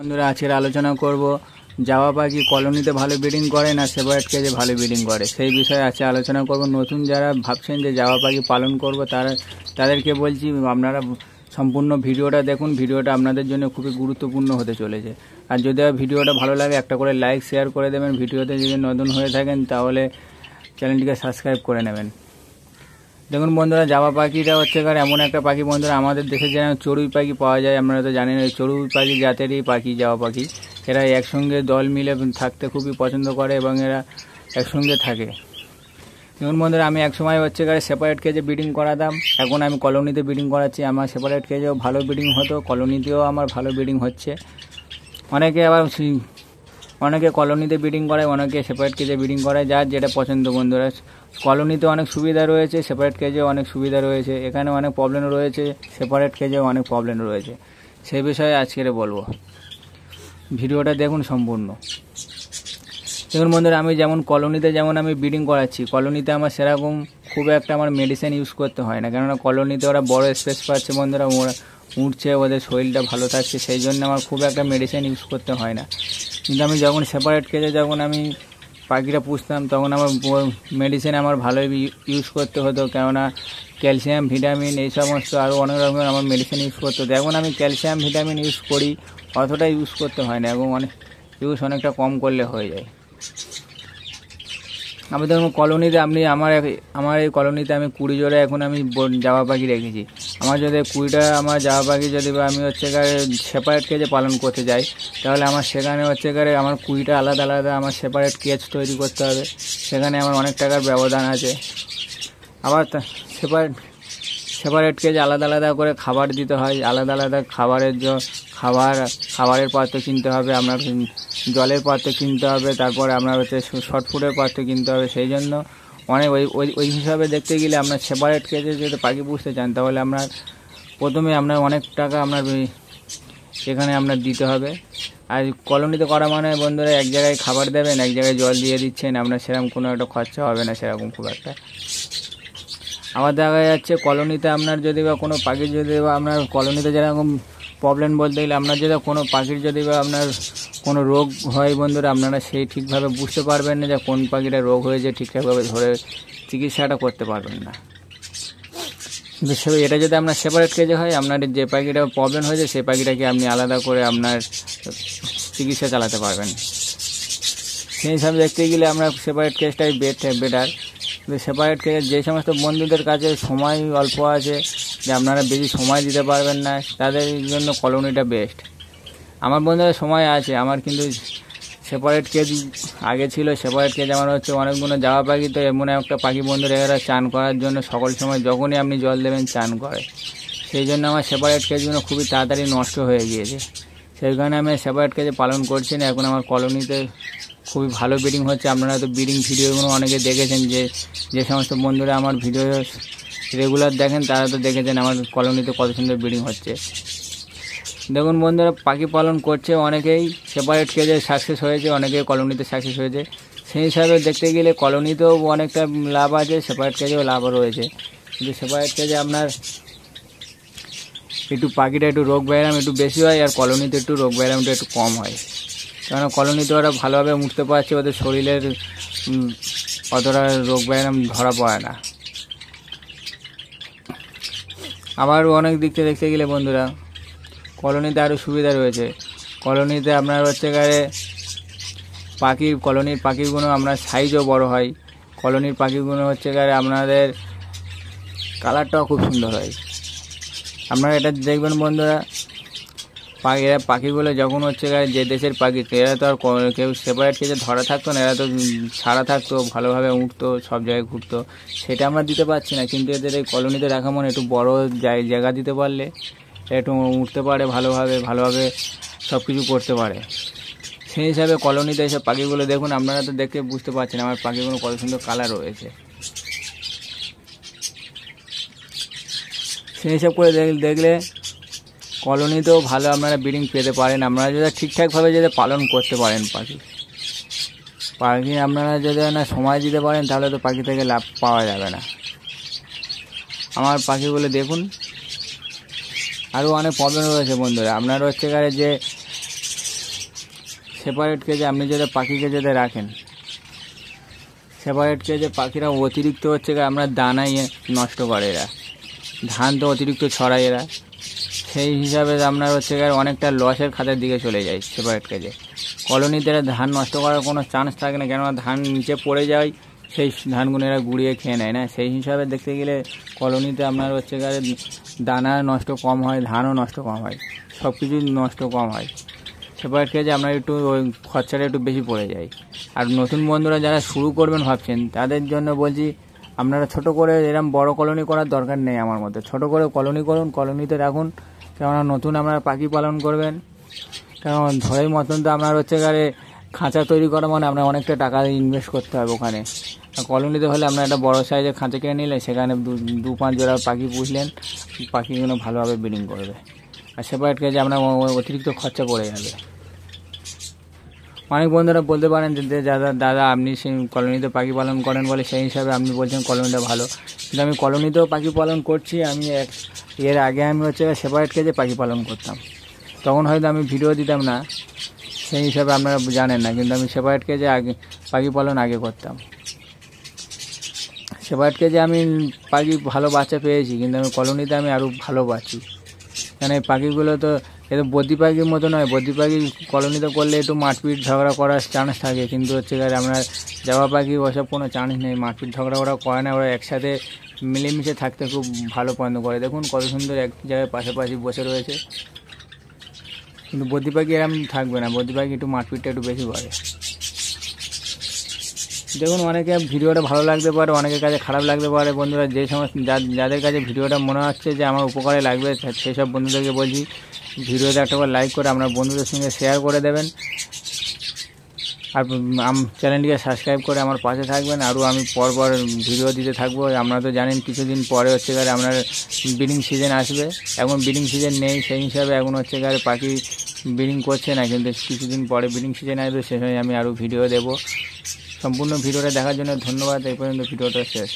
বন্ধুরা আজকের আলোচনা করব জাভা পাখি কলোনিতে ভালো ব্রিডিং করে না সেপারেট কেজে ভালো ব্রিডিং করে সেই বিষয়ে আজকে আলোচনা করব। নতুন যারা ভাবছেন যে জাভা পাখি পালন করব তাদেরকে বলছি আপনারা সম্পূর্ণ ভিডিওটা দেখুন। ভিডিওটা আপনাদের জন্য খুবই গুরুত্বপূর্ণ হতে চলেছে। আর যদি ভিডিওটা ভালো লাগে একটা করে লাইক শেয়ার করে দেবেন। ভিডিওতে যদি নতুন হয়ে থাকেন তাহলে চ্যানেলটিকে সাবস্ক্রাইব করে নেবেন। দেখুন বন্ধুরা, জাভা পাখিটা হচ্ছে এমন একটা পাখি বন্ধুরা, আমাদের দেশে যেন চড়ুই পাখি পাওয়া যায় আপনারা তো জানেন। চড়ুই পাখি জাতেরই পাখি জাভা পাখি। এরা একসঙ্গে দল মিলে থাকতে খুবই পছন্দ করে এবং এরা একসঙ্গে থাকে। দেখুন বন্ধুরা, আমি একসময় হচ্ছে সেপারেট কেজে ব্রিডিং করাতাম, এখন আমি কলোনিতে ব্রিডিং করাচ্ছি। আমার সেপারেট কেজেও ভালো ব্রিডিং হতো, কলোনিতেও আমার ভালো ব্রিডিং হচ্ছে। অনেকে কলোনিতে ব্রিডিং করায়, অনেকে সেপারেট কেজে ব্রিডিং করায়, যার যেটা পছন্দ বন্ধুরা। কলোনিতে অনেক সুবিধা রয়েছে, সেপারেট কেজেও অনেক সুবিধা রয়েছে। এখানে অনেক প্রবলেম রয়েছে, সেপারেট কেজেও অনেক প্রবলেম রয়েছে। সেই বিষয়ে আজকে বলবো, ভিডিওটা দেখুন সম্পূর্ণ। দেখুন বন্ধুরা, আমি যেমন কলোনিতে আমি ব্রিডিং করাচ্ছি, কলোনিতে আমার সেরকম খুব একটা আমার মেডিসিন ইউজ করতে হয় না, কেননা কলোনিতে ওরা বড় স্পেস পাচ্ছে বন্ধুরা, ওরা উঠছে, ওদের শরীরটা ভালো থাকছে, সেই জন্য আমার খুব একটা মেডিসিন ইউজ করতে হয় না। কিন্তু আমি যখন সেপারেট কেজে আমি পাখিটা পুষতাম তখন আমার মেডিসিন আমার ভালোই ইউজ করতে হতো, কেননা ক্যালসিয়াম ভিটামিন এই সমস্ত আরও অনেক রকমের আমার মেডিসিন ইউজ করতে হতো। এখন আমি ক্যালসিয়াম ভিটামিন ইউজ করি, অতটা ইউজ করতে হয় না, এবং অনেকটা কম করলে হয়ে যায়। আমি দেখুন কলোনিতে আমার এই কলোনিতে আমি 20 জোড়া এখন আমি জাভা পাখি রেখেছি। আমার যদি 20টা আমার জাভা পাখি যদি আমি সেপারেট কেজে পালন করতে যাই, তাহলে আমার সেখানে আমার 20টা আলাদা আলাদা আমার সেপারেট কেজ তৈরি করতে হবে। সেখানে আমার অনেক টাকার ব্যবধান আছে। আবার সেপারেট কেজে আলাদা আলাদা করে খাবার দিতে হয়, আলাদা আলাদা খাবারের পাত্র কিনতে হবে, আপনার জলের পাত্র কিনতে হবে, তারপরে আপনার শর্ট ফুডের পাত্র কিনতে হবে। সেই জন্য অনেক ওই হিসাবে দেখতে গেলে আপনার সেপারেট কেজে যদি পাখি পুষতে চান, তাহলে প্রথমে আপনার অনেক টাকা এখানে দিতে হবে। আর কলোনিতে করা মানে বন্ধুরা, এক জায়গায় খাবার দেবেন, এক জায়গায় জল দিয়ে দিচ্ছেন, আপনার সেরকম কোনো একটা খরচা হবে না সেরকম খুব একটা। আমার দেখা যাচ্ছে কলোনিতে আপনার যদি বা কোনো পাখির আপনার কলোনিতে যেরকম প্রবলেম বলতে গেলে, আপনার যদি কোনো পাখির আপনার কোনো রোগ হয় বন্ধুরা, আপনারা সেই ঠিকভাবে বুঝতে পারবেন না যে কোন পাখিটা রোগ হয়েছে, ঠিকঠাকভাবে ধরে চিকিৎসাটা করতে পারবেন না। কিন্তু এটা যদি আপনার সেপারেট কেজে হয়, আপনার যে পাখিটা প্রবলেম হয়েছে সেই পাখিটাকে আপনি আলাদা করে আপনার চিকিৎসা চালাতে পারবেন। সেই হিসাবে দেখতে গেলে আমরা সেপারেট কেজটাই বেটার। সেপারেট কেজ যে সমস্ত বন্ধুদের কাছে সময় অল্প আছে, যে আপনারা বেশি সময় দিতে পারবেন না, তাদের জন্য কলোনিটা বেস্ট। আমার বন্ধুদের সময় আছে, আমার কিন্তু সেপারেট কেজ আগে ছিল। সেপারেট কেজ আমার অনেকগুলো জাভা পাখি, তো এমন একটা পাখি বন্ধুরা, এরা চান করার জন্য সকল সময় যখনই আপনি জল দেবেন চান করে। সেই জন্য আমার সেপারেট কেজগুলো খুবই তাড়াতাড়ি নষ্ট হয়ে গিয়েছে। সেই কারণে আমি সেপারেট কেজে পালন করছি না। এখন আমার কলোনিতে খুবই ভালো ব্রিডিং হচ্ছে। আপনারা তো ব্রিডিং ভিডিওগুলো অনেকে দেখেছেন, যে সমস্ত বন্ধুরা আমার ভিডিও রেগুলার দেখেন তারা তো দেখেছেন আমার কলোনিতে কত সুন্দর ব্রিডিং হচ্ছে। দেখুন বন্ধুরা, পাখি পালন করছে অনেকেই, সেপারেট কেজে সাকসেস হয়েছে, অনেকেই কলোনিতে সাকসেস হয়েছে। সেই হিসাবে দেখতে গেলে কলোনিতেও অনেকটা লাভ আছে, সেপারেট কেজেও লাভ রয়েছে। কিন্তু সেপারেট কেজে আপনার একটু পাখিটা একটু রোগ ব্যায়াম একটু বেশি হয়, আর কলোনিতে একটু রোগ ব্যায়ামটা একটু কম হয়। কেননা কলোনিতে ওরা ভালোভাবে উঠতে পারছে, ওদের শরীরের অতটা রোগ ব্যায়াম ধরা পড়ে না। আবার অনেক দিক থেকে দেখতে গেলে বন্ধুরা, কলোনিতে আরও সুবিধা রয়েছে। কলোনিতে আপনার কলোনির পাখিগুলো আপনার সাইজও বড় হয়। কলোনির পাখিগুলো আপনাদের কালারটাও খুব সুন্দর হয়। আপনারা এটা দেখবেন বন্ধুরা, পাখিগুলো যখন যে দেশের পাখি, এরা তো আর কেউ সেপারেট কেজে ধরা থাকতো না, এরা তো ছাড়া থাকতো, ভালোভাবে উঠতো, সব জায়গায় ঘুরতো। সেটা আমরা দিতে পারছি না, কিন্তু এদের এই কলোনিতে রাখা মানে একটু বড় জায়গা দিতে পারলে একটু উঠতে পারে, ভালোভাবে সব কিছু করতে পারে। সেই হিসাবে কলোনিতে এসব পাখিগুলো দেখুন, আপনারা তো দেখে বুঝতে পারছেন আমার পাখিগুলো কত সুন্দর কালার রয়েছে। সেই হিসাব করে দেখলে কলোনিতেও ভালো আপনারা ব্রিডিং পেতে পারেন, আপনারা যদি ঠিকঠাকভাবে পালন করতে পারেন। পাখি আপনারা যদি না সময় দিতে পারেন, তাহলে তো পাখি থেকে লাভ পাওয়া যাবে না। আমার পাখিগুলো দেখুন, আরও অনেক প্রবলেম রয়েছে বন্ধুরা। আপনার যে সেপারেট কেজে আপনি যদি পাখিকে যদি রাখেন, সেপারেট কেজে পাখিরা অতিরিক্ত হচ্ছে আমরা দানাই নষ্ট করে, এরা ধান তো অতিরিক্ত ছড়ায় এরা, সেই হিসাবে আপনার হচ্ছে অনেকটা লসের খাতের দিকে চলে যায় সেপারেট কেজে। কলোনিতে এরা ধান নষ্ট করার কোনো চান্স থাকে না, কেননা ধান নিচে পড়ে যায়, সেই ধানগুলো এরা গুঁড়িয়ে খেয়ে নেয় না। সেই হিসাবে দেখতে গেলে কলোনিতে আপনার হচ্ছে দানা নষ্ট কম হয়, ধানও নষ্ট কম হয়, সব কিছুই নষ্ট কম হয়। সেপারেট কেজে আপনার একটু ওই খরচাটা একটু বেশি পড়ে যায়। আর নতুন বন্ধুরা যারা শুরু করবেন ভাবছেন, তাদের জন্য বলছি আপনারা ছোট করে এরকম বড় কলোনি করার দরকার নেই আমার মতে। ছোট করে কলোনি করুন, কলোনিতে রাখুন, কেননা নতুন আপনারা পাখি পালন করবেন। কারণ ধরেই মতন তো আপনার হচ্ছে খাঁচা তৈরি করা মানে আপনার অনেকটা টাকা ইনভেস্ট করতে হবে ওখানে। কলোনিতে হলে আপনার একটা বড় সাইজের খাঁচা কিনে নিলে সেখানে 2-5 জোড়া পাখি পুষলেন, পাখিগুলো ভালোভাবে ব্রিডিং করবে। আর সেপারেট কেজে আপনার অতিরিক্ত খরচা পড়ে যাবে। অনেক বন্ধুরা বলতে পারেন যে দাদা আপনি সেই কলোনিতে পাখি পালন করেন বলে সেই হিসাবে আপনি বলছেন কলোনিটা ভালো, কিন্তু আমি কলোনিতেও পাখি পালন করছি। আমি এর আগে আমি হচ্ছে সেপারেট কেজে পাখি পালন করতাম, তখন হয়তো আমি ভিডিও দিতাম না, সেই হিসাবে আপনারা জানেন না, কিন্তু আমি সেপারেট কেজে আগে পাখি পালন আগে করতাম। সেপারেট কেজে আমি পাখি ভালো বাচ্চা পেয়েছি, কিন্তু আমি কলোনিতে আমি আরও ভালো পাচ্ছি। কারণ এই পাখিগুলো তো এতো বদ্রি পাখির মতো নয়। বদ্রি পাখি কলোনিতে করলে একটু মারপিট ঝগড়া করার চান্স থাকে, কিন্তু হচ্ছে আপনার জাবা পাখি ওসব কোনো চান্স নেই, মারপিট ঝগড়া ওরা করে না, ওরা একসাথে মিলেমিশে থাকতে খুব ভালো পছন্দ করে। দেখুন কত সুন্দর এক জায়গায় পাশাপাশি বসে রয়েছে। কিন্তু বদ্রি পাখি এরকম থাকবে না, বদ্রি পাখি একটু মারপিটটা একটু বেশি করে। দেখুন অনেকে ভিডিওটা ভালো লাগতে পারে, অনেকের কাছে খারাপ লাগতে পারে। বন্ধুরা যে সমস্ত যাদের কাছে ভিডিওটা মনে হচ্ছে যে আমার উপকারে লাগবে, সেই সব বন্ধুদেরকে বলছি ভিডিওতে একটা করে লাইক করে আপনার বন্ধুদের সঙ্গে শেয়ার করে দেবেন। আর চ্যানেলটিকে সাবস্ক্রাইব করে আমার পাশে থাকবেন। আরও আমি পরপর ভিডিও দিতে থাকবো। আপনারা তো জানেন কিছুদিন পরে হচ্ছে আপনার ব্রিডিং সিজন আসবে। এখন ব্রিডিং সিজন নেই, সেই হিসাবে এখন হচ্ছে পাখি ব্রিডিং করছে না, কিন্তু কিছুদিন পরে ব্রিডিং সিজন আসবে, সে সময় আমি আরও ভিডিও দেবো। সম্পূর্ণ ভিডিওটা দেখার জন্য ধন্যবাদ। এই পর্যন্ত ভিডিওটা শেষ।